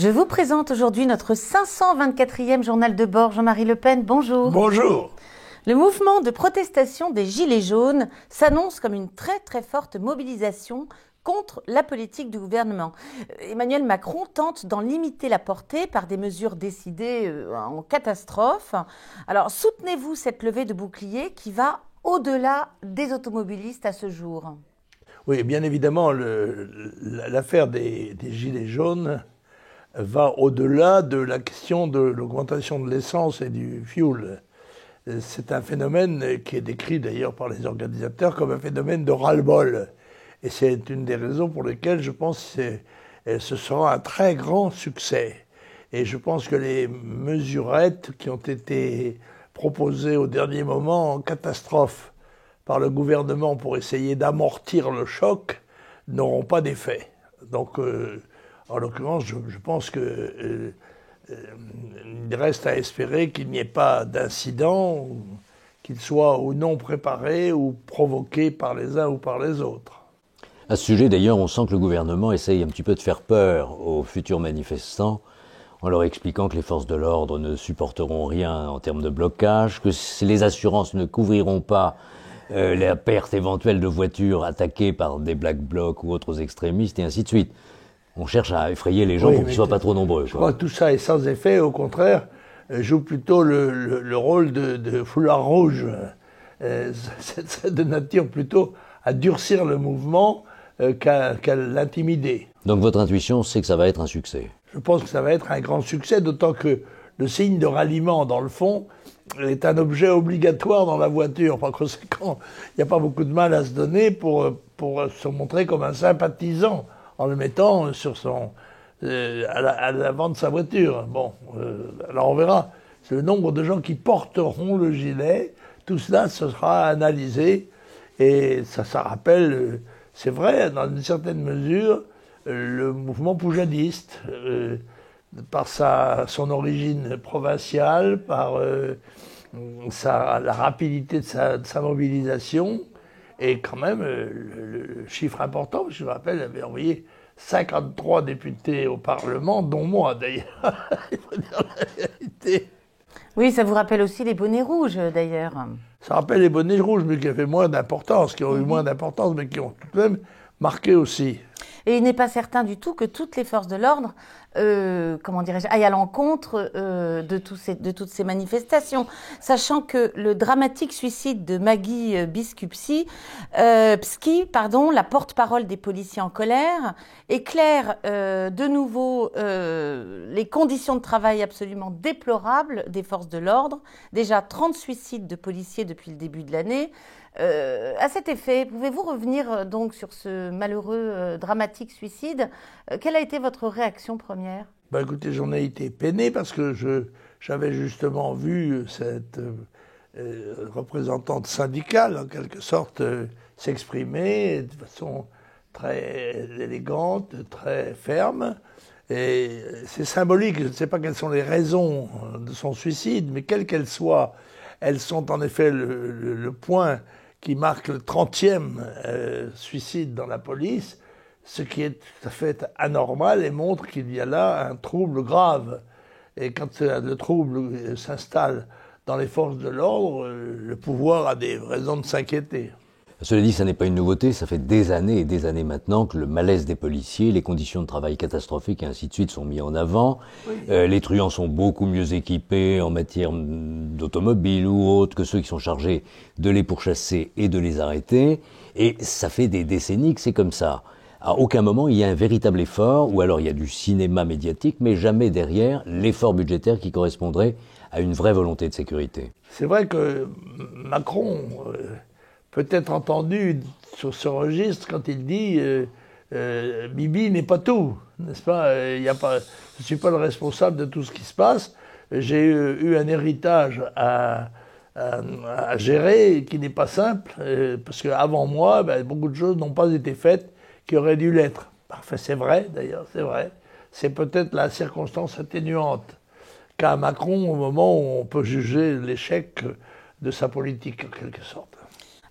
Je vous présente aujourd'hui notre 524e journal de bord. Jean-Marie Le Pen, bonjour. Bonjour. Le mouvement de protestation des Gilets jaunes s'annonce comme une très forte mobilisation contre la politique du gouvernement. Emmanuel Macron tente d'en limiter la portée par des mesures décidées en catastrophe. Alors, soutenez-vous cette levée de bouclier qui va au-delà des automobilistes à ce jour? Oui, bien évidemment, l'affaire des Gilets jaunes va au-delà de la question de l'augmentation de l'essence et du fioul. C'est un phénomène qui est décrit d'ailleurs par les organisateurs comme un phénomène de ras-le-bol. Et c'est une des raisons pour lesquelles je pense que ce sera un très grand succès. Et je pense que les mesurettes qui ont été proposées au dernier moment en catastrophe par le gouvernement pour essayer d'amortir le choc n'auront pas d'effet. Donc, en l'occurrence, je pense que il reste à espérer qu'il n'y ait pas d'incident, qu'il soit ou non préparé ou provoqué par les uns ou par les autres. À ce sujet, d'ailleurs, on sent que le gouvernement essaye un petit peu de faire peur aux futurs manifestants en leur expliquant que les forces de l'ordre ne supporteront rien en termes de blocage, que les assurances ne couvriront pas la perte éventuelle de voitures attaquées par des Black Blocs ou autres extrémistes, et ainsi de suite. On cherche à effrayer les gens pour qu'ils ne soient pas trop nombreux. Je crois que tout ça est sans effet, au contraire, joue plutôt le rôle de foulard rouge. C'est de nature plutôt à durcir le mouvement qu'à l'intimider. Donc votre intuition, c'est que ça va être un succès? Je pense que ça va être un grand succès, d'autant que le signe de ralliement, dans le fond, est un objet obligatoire dans la voiture. Par conséquent, il n'y a pas beaucoup de mal à se donner pour se montrer comme un sympathisant en le mettant sur à l'avant de sa voiture. Bon, alors on verra. C'est le nombre de gens qui porteront le gilet. Tout cela, ce sera analysé. Et ça rappelle, c'est vrai, dans une certaine mesure, le mouvement poujadiste, par son origine provinciale, par la rapidité de sa mobilisation, et quand même le chiffre important, je me rappelle, il avait envoyé 53 députés au Parlement, dont moi d'ailleurs, il faut dire la vérité. Oui, ça vous rappelle aussi les bonnets rouges d'ailleurs. Ça rappelle les bonnets rouges, mais qui avaient moins d'importance, qui ont eu moins d'importance, mais qui ont tout de même marqué aussi. Et il n'est pas certain du tout que toutes les forces de l'ordre, aillent à l'encontre de toutes ces manifestations, sachant que le dramatique suicide de Maggie Psky, la porte-parole des policiers en colère, éclaire de nouveau les conditions de travail absolument déplorables des forces de l'ordre. Déjà 30 suicides de policiers depuis le début de l'année. À cet effet, pouvez-vous revenir donc sur ce malheureux, dramatique suicide? Quelle a été votre réaction première? Écoutez, j'en ai été peiné parce que j'avais justement vu cette représentante syndicale, en quelque sorte, s'exprimer de façon très élégante, très ferme. Et c'est symbolique, je ne sais pas quelles sont les raisons de son suicide, mais quelles qu'elles soient, elles sont en effet le point qui marque le 30e suicide dans la police, ce qui est tout à fait anormal et montre qu'il y a là un trouble grave. Et quand le trouble s'installe dans les forces de l'ordre, le pouvoir a des raisons de s'inquiéter. Cela dit, ça n'est pas une nouveauté, ça fait des années et des années maintenant que le malaise des policiers, les conditions de travail catastrophiques et ainsi de suite sont mis en avant. Oui. Les truands sont beaucoup mieux équipés en matière d'automobile ou autres que ceux qui sont chargés de les pourchasser et de les arrêter. Et ça fait des décennies que c'est comme ça. À aucun moment il y a un véritable effort, ou alors il y a du cinéma médiatique, mais jamais derrière l'effort budgétaire qui correspondrait à une vraie volonté de sécurité. C'est vrai que Macron peut être entendu sur ce registre quand il dit Bibi n'est pas tout, n'est-ce pas? Je ne suis pas le responsable de tout ce qui se passe. J'ai eu un héritage à gérer qui n'est pas simple, parce qu'avant moi, beaucoup de choses n'ont pas été faites qui auraient dû l'être. Parfait, c'est vrai d'ailleurs, c'est vrai. C'est peut-être la circonstance atténuante qu'a Macron au moment où on peut juger l'échec de sa politique en quelque sorte.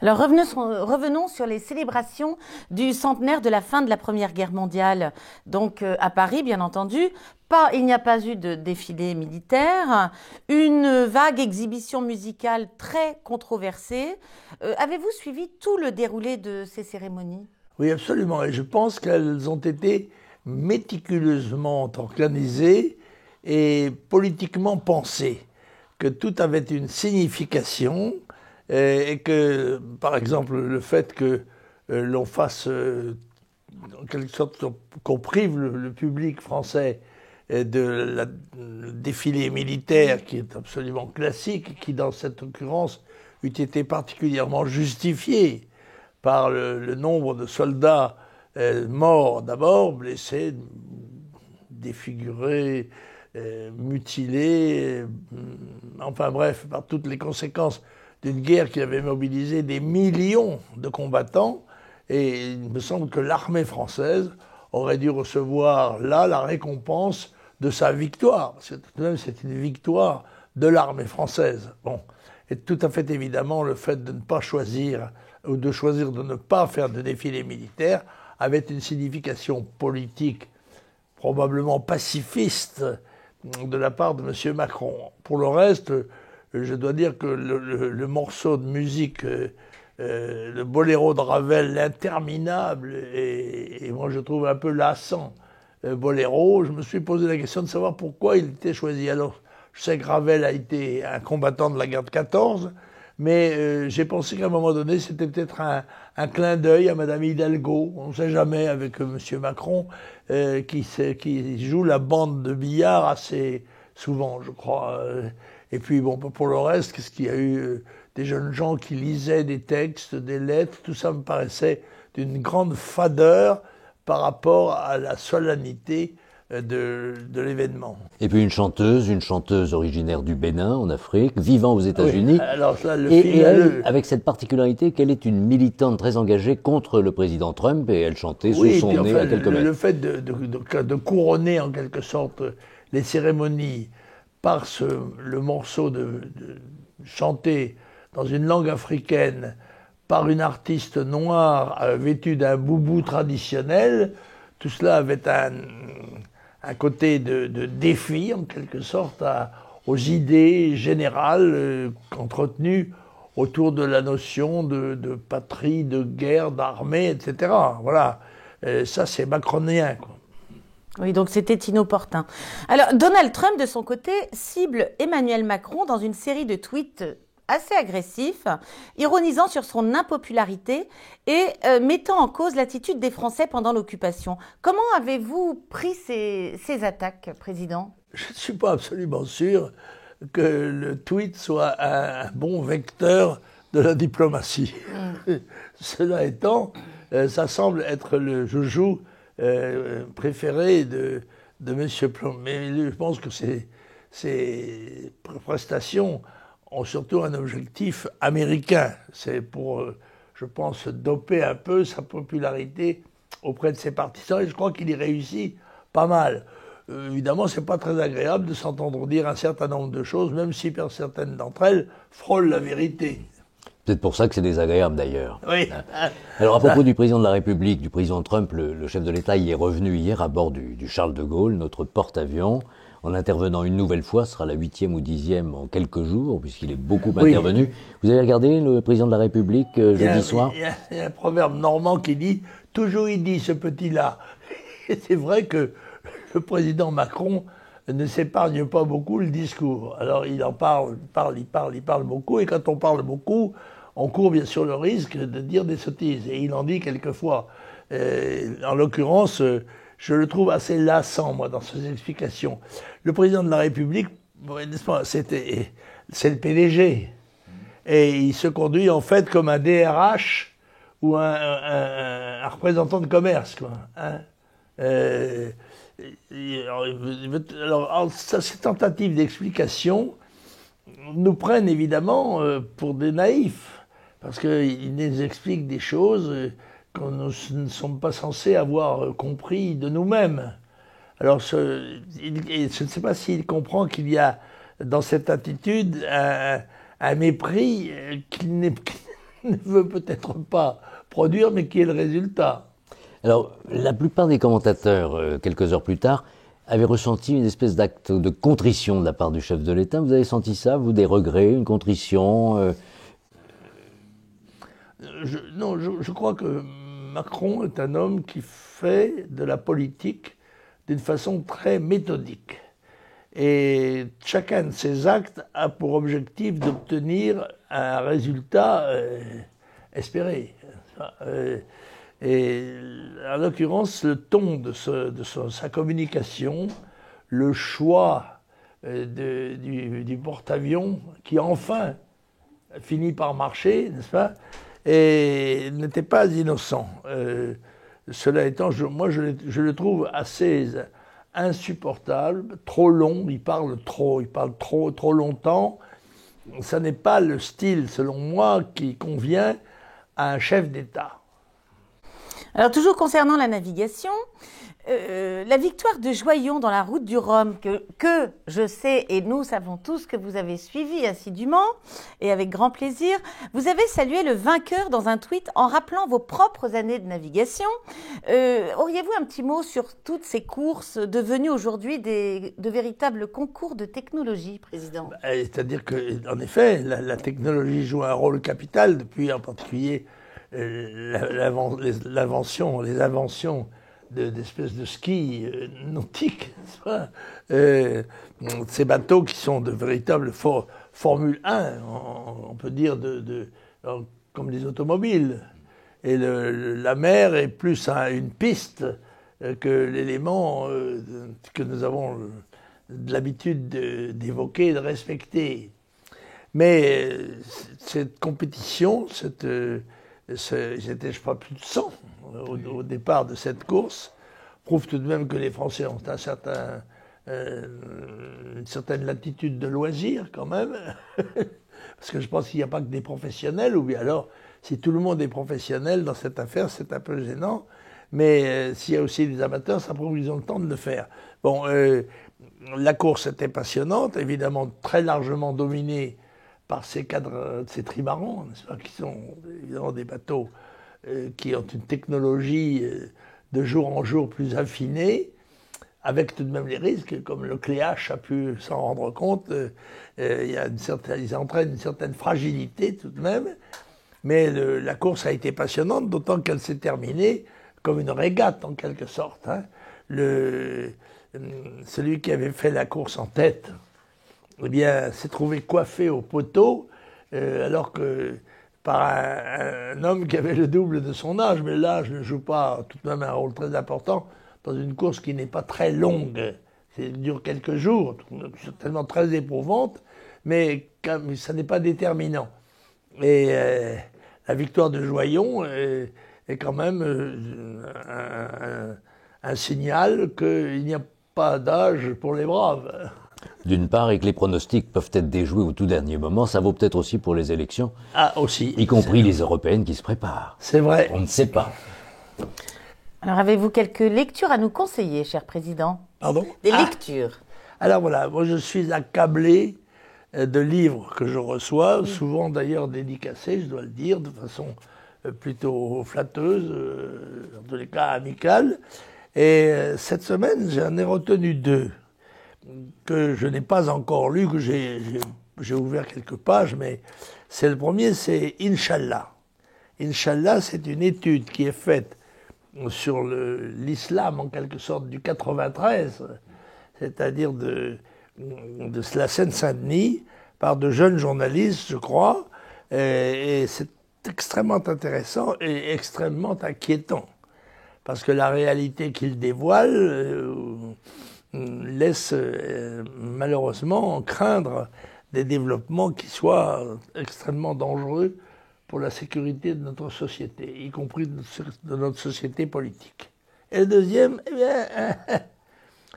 Alors revenons sur les célébrations du centenaire de la fin de la Première Guerre mondiale. Donc à Paris, bien entendu, il n'y a pas eu de défilé militaire, une vague exhibition musicale très controversée. Avez-vous suivi tout le déroulé de ces cérémonies? Oui, absolument. Et je pense qu'elles ont été méticuleusement organisées et politiquement pensées, que tout avait une signification et que, par exemple, le fait que l'on fasse, en quelque sorte, qu'on prive le public français le défilé militaire qui est absolument classique, qui dans cette occurrence eût été particulièrement justifié par le nombre de soldats morts d'abord, blessés, défigurés, mutilés, enfin bref, par toutes les conséquences d'une guerre qui avait mobilisé des millions de combattants. Et il me semble que l'armée française aurait dû recevoir là la récompense de sa victoire. Parce que tout de même, c'est une victoire de l'armée française. Bon. Et tout à fait évidemment, le fait de ne pas choisir, ou de choisir de ne pas faire de défilé militaire, avait une signification politique probablement pacifiste de la part de M. Macron. Pour le reste, je dois dire que le morceau de musique, le boléro de Ravel, l'interminable, et moi je trouve un peu lassant, boléro, je me suis posé la question de savoir pourquoi il était choisi. Alors, je sais que Ravel a été un combattant de la guerre de 14, mais j'ai pensé qu'à un moment donné, c'était peut-être un clin d'œil à Madame Hidalgo, on ne sait jamais, avec M. Macron, qui joue la bande de billard assez souvent, je crois. Et puis, bon, pour le reste, qu'est-ce qu'il y a eu des jeunes gens qui lisaient des textes, des lettres, tout ça me paraissait d'une grande fadeur par rapport à la solennité de l'événement. Et puis une chanteuse originaire du Bénin, en Afrique, vivant aux États-Unis. Oui, alors ça, et elle, avec cette particularité qu'elle est une militante très engagée contre le président Trump, et elle chantait sous son nez à quelques mètres. Le fait de couronner en quelque sorte les cérémonies par le morceau chanté dans une langue africaine par une artiste noire vêtue d'un boubou traditionnel, tout cela avait un côté de défi, en quelque sorte, aux idées générales entretenues autour de la notion de patrie, de guerre, d'armée, etc. Voilà. Ça, c'est macronien, quoi. Oui, donc c'était inopportun. Alors, Donald Trump, de son côté, cible Emmanuel Macron dans une série de tweets assez agressifs, ironisant sur son impopularité et mettant en cause l'attitude des Français pendant l'occupation. Comment avez-vous pris ces attaques, Président? Je ne suis pas absolument sûr que le tweet soit un bon vecteur de la diplomatie. Cela étant, ça semble être le joujou préféré de M. Plum. Mais je pense que ces prestations ont surtout un objectif américain. C'est pour, je pense, doper un peu sa popularité auprès de ses partisans, et je crois qu'il y réussit pas mal. Évidemment, c'est pas très agréable de s'entendre dire un certain nombre de choses, même si certaines d'entre elles frôlent la vérité. Peut-être pour ça que c'est désagréable d'ailleurs. Oui. Alors à propos du président de la République, du président Trump, le chef de l'État y est revenu hier à bord du Charles de Gaulle, notre porte-avions, en intervenant une nouvelle fois. Ce sera la 8e ou 10e en quelques jours, puisqu'il est beaucoup intervenu. Vous avez regardé le président de la République jeudi soir? Il y a un proverbe normand qui dit « Toujours il dit ce petit-là ». Et c'est vrai que le président Macron ne s'épargne pas beaucoup le discours. Alors il en parle beaucoup, et quand on parle beaucoup, on court bien sûr le risque de dire des sottises, et il en dit quelquefois. En l'occurrence, je le trouve assez lassant, moi, dans ses explications. Le président de la République, n'est-ce pas, c'est le PDG, et il se conduit en fait comme un DRH ou un représentant de commerce, quoi. Hein. Alors, ces tentatives d'explication nous prennent évidemment pour des naïfs, parce qu'ils nous expliquent des choses que nous ne sommes pas censés avoir compris de nous-mêmes. Alors, je ne sais pas s'il comprend qu'il y a dans cette attitude un mépris qu'il ne veut peut-être pas produire, mais qui est le résultat. Alors, la plupart des commentateurs, quelques heures plus tard, avaient ressenti une espèce d'acte de contrition de la part du chef de l'État. Vous avez senti ça, vous, des regrets, une contrition Non, je crois que Macron est un homme qui fait de la politique d'une façon très méthodique. Et chacun de ses actes a pour objectif d'obtenir un résultat espéré. Et en l'occurrence, le ton de sa communication, le choix du porte-avions qui enfin finit par marcher, n'est-ce pas, et n'était pas innocent. Cela étant, moi je le trouve assez insupportable, trop long, il parle trop longtemps. Ça n'est pas le style, selon moi, qui convient à un chef d'État. Alors toujours concernant la navigation, la victoire de Joyon dans la route du Rhum, que je sais et nous savons tous que vous avez suivi assidûment et avec grand plaisir, vous avez salué le vainqueur dans un tweet en rappelant vos propres années de navigation. Auriez-vous un petit mot sur toutes ces courses devenues aujourd'hui de véritables concours de technologie, Président? C'est-à-dire qu'en effet, la technologie joue un rôle capital depuis en particulier les inventions d'espèces de skis nautiques, n'est-ce pas, ces bateaux qui sont de véritables Formule 1, on peut dire comme des automobiles. Et la mer est plus une piste que l'élément que nous avons l'habitude d'évoquer et de respecter. Mais cette compétition, j'étais, je crois, plus de 100 au départ de cette course, prouve tout de même que les Français ont une certaine latitude de loisirs quand même, parce que je pense qu'il n'y a pas que des professionnels, ou bien alors, si tout le monde est professionnel dans cette affaire, c'est un peu gênant, mais s'il y a aussi des amateurs, ça prouve qu'ils ont le temps de le faire. Bon, la course était passionnante, évidemment très largement dominée par ces trimarans, n'est-ce pas, qui sont évidemment des bateaux qui ont une technologie de jour en jour plus affinée, avec tout de même les risques, comme le Cléache a pu s'en rendre compte, ils entraînent une certaine fragilité tout de même, mais la course a été passionnante, d'autant qu'elle s'est terminée comme une régate en quelque sorte. Hein. Celui qui avait fait la course en tête, eh bien, s'est trouvé coiffé au poteau, alors que par un homme qui avait le double de son âge, mais l'âge ne joue pas tout de même un rôle très important dans une course qui n'est pas très longue. Ça dure quelques jours, certainement très éprouvante, mais ça n'est pas déterminant. Et la victoire de Joyon est quand même un signal qu'il n'y a pas d'âge pour les braves. D'une part, et que les pronostics peuvent être déjoués au tout dernier moment, ça vaut peut-être aussi pour les élections. Ah, aussi. Y compris les européennes qui se préparent. C'est vrai. On ne sait pas. Alors, avez-vous quelques lectures à nous conseiller, cher Président? Pardon? Des lectures. Alors voilà, moi je suis accablé de livres que je reçois, souvent d'ailleurs dédicacés, je dois le dire, de façon plutôt flatteuse, en tous les cas amicale. Et cette semaine, j'en ai retenu 2. Que je n'ai pas encore lu, que j'ai ouvert quelques pages, mais c'est le premier, c'est Inch'Allah. Inch'Allah, c'est une étude qui est faite sur l'islam, en quelque sorte, du 93, c'est-à-dire de la Seine-Saint-Denis, par de jeunes journalistes, je crois, et c'est extrêmement intéressant et extrêmement inquiétant, parce que la réalité qu'ils dévoilent laisse malheureusement craindre des développements qui soient extrêmement dangereux pour la sécurité de notre société, y compris de notre société politique. Et le deuxième, eh bien,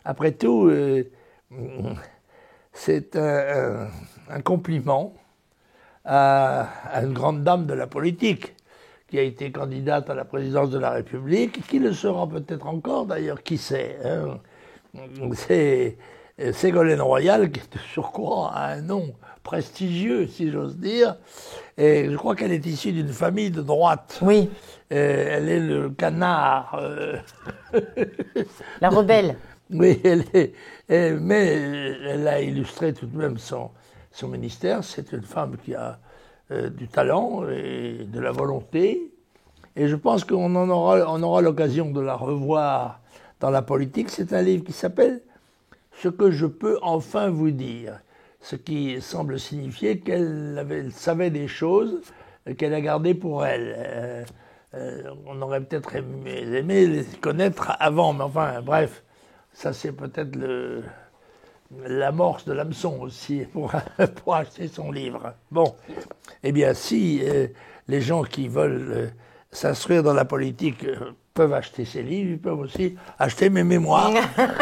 après tout, c'est un compliment à une grande dame de la politique, qui a été candidate à la présidence de la République, qui le sera peut-être encore d'ailleurs, qui sait, hein. C'est Ségolène Royal, qui de surcroît a un nom prestigieux, si j'ose dire, et je crois qu'elle est issue d'une famille de droite. Oui. Elle est le canard. La rebelle. Oui, mais elle a illustré tout de même son ministère. C'est une femme qui a du talent et de la volonté. Et je pense qu'on aura l'occasion de la revoir dans la politique. C'est un livre qui s'appelle « Ce que je peux enfin vous dire », ce qui semble signifier qu'elle savait des choses qu'elle a gardées pour elle. On aurait peut-être aimé les connaître avant, mais enfin, bref, ça c'est peut-être l'amorce de l'hameçon aussi pour acheter son livre. Bon, eh bien, si les gens qui veulent s'instruire dans la politique peuvent acheter ces livres, ils peuvent aussi acheter mes mémoires.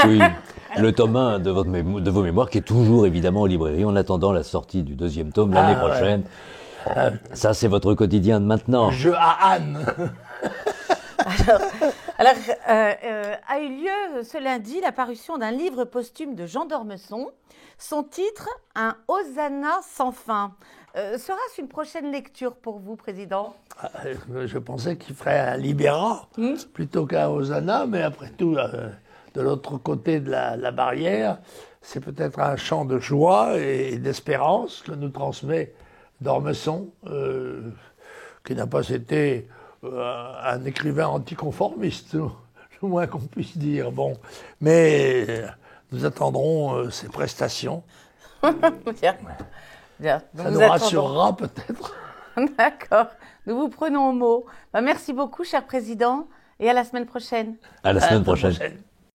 Oui, le tome 1 de vos mémoires, qui est toujours évidemment en librairie, en attendant la sortie du 2e tome l'année prochaine. Ouais. Ça, c'est votre quotidien de maintenant. Je à Anne. Alors, a eu lieu ce lundi la parution d'un livre posthume de Jean d'Ormesson. Son titre, Un Hosanna sans fin. Sera-ce une prochaine lecture pour vous, Président ? Je pensais qu'il ferait un Libéra plutôt qu'un Hosanna, mais après tout, de l'autre côté de la barrière, c'est peut-être un chant de joie et d'espérance que nous transmet d'Ormesson, qui n'a pas été un écrivain anticonformiste, le moins qu'on puisse dire. Bon, mais nous attendrons ses prestations. Bien. Bien. Ça nous rassurera peut-être. D'accord. Nous vous prenons au mot. Merci beaucoup, cher Président, et à la semaine prochaine. À la semaine prochaine.